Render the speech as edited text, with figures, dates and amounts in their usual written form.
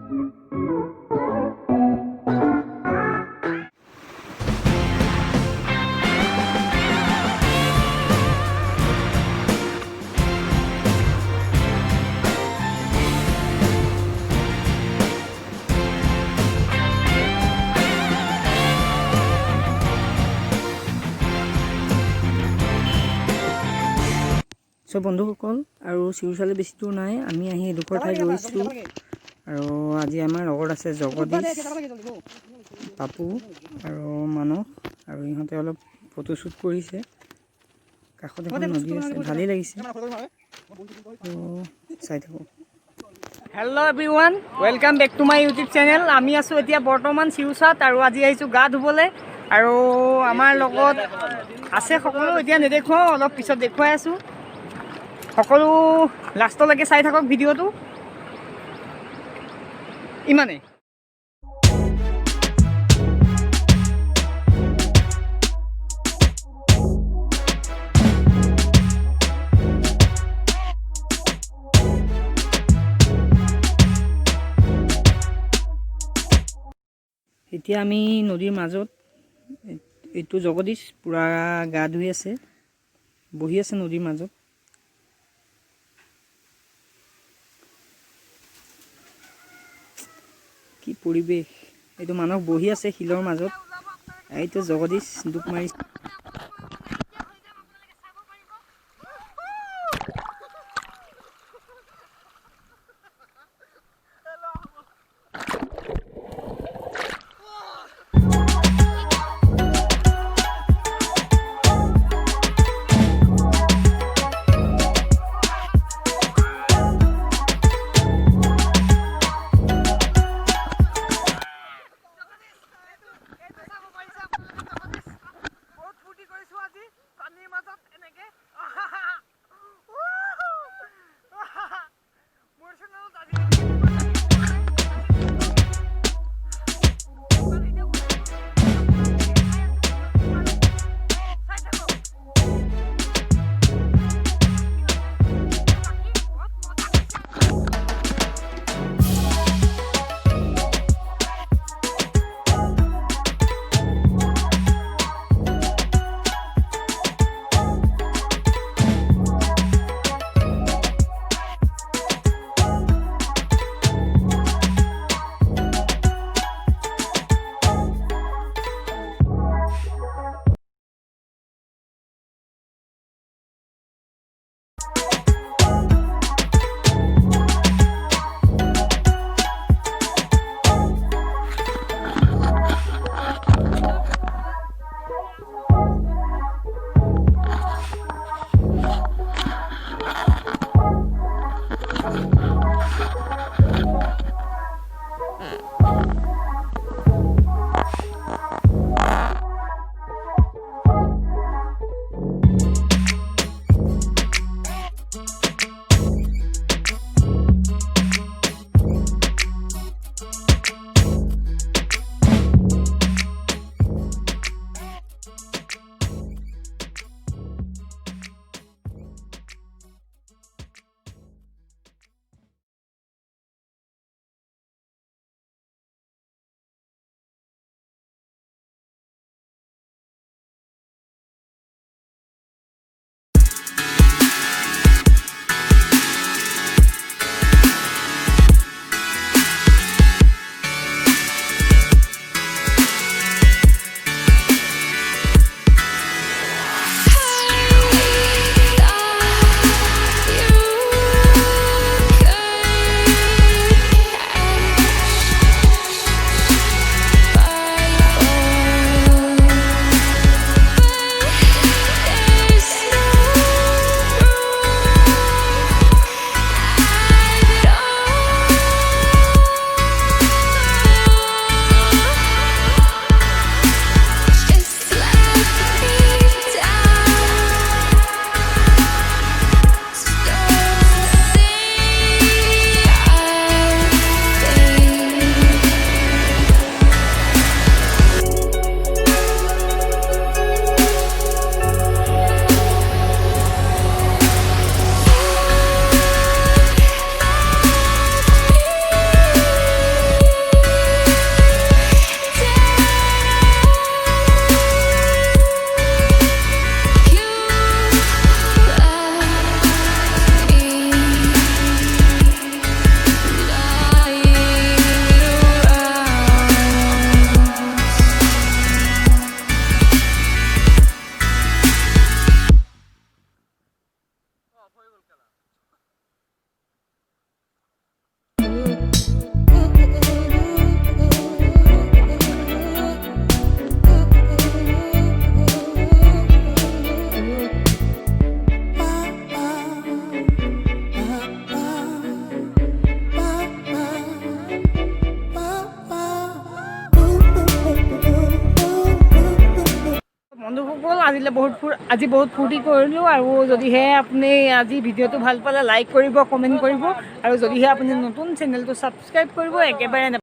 সব বন্ধুসকল আৰু চিউচালে বেছি দূৰ নাই আমি আহি এডোখৰ ঠাইত ৰৈছোঁ আৰু আজি আমাৰ লগত আছে জগদীশ পাপু আৰু মানস আৰু ইহঁতে অলপ ফটোশ্বুট কৰিছে কাষত এখন নদী আছে ভালেই লাগিছে তো চাই থাকোঁ hello' everyone welcome back to my YouTube channel আমি আছোঁ এতিয়া বৰ্তমান চিউচাত আৰু আজি আহিছোঁ গা ধুবলৈ আৰু আমাৰ লগত আছে সকলো এতিয়া নেদেখুৱাওঁ অলপ পিছত দেখুৱাই আছোঁ সকলো লাষ্টলৈকে চাই থাকক ভিডিঅ'টো ইমানেই এতিয়া আমি নদীৰ মাজত এইটো জগদীশ পুৰা গা ধুই আছে বহি আছে নদীৰ মাজত কি পৰিৱেশ এইটো মানুহ বহি আছে শিলৰ মাজত এইটো জগদীশ ডুব মাৰিছে বন্ধুসকল আজি বহুত ফূৰ্তি কৰিলোঁ আৰু যদিহে আপুনি আজি ভিডিঅ'টো ভাল পালে লাইক কৰিব কমেণ্ট কৰিব আৰু যদিহে আপুনি নতুন চেনেলটো ছাবস্ক্ৰাইব কৰিব একেবাৰে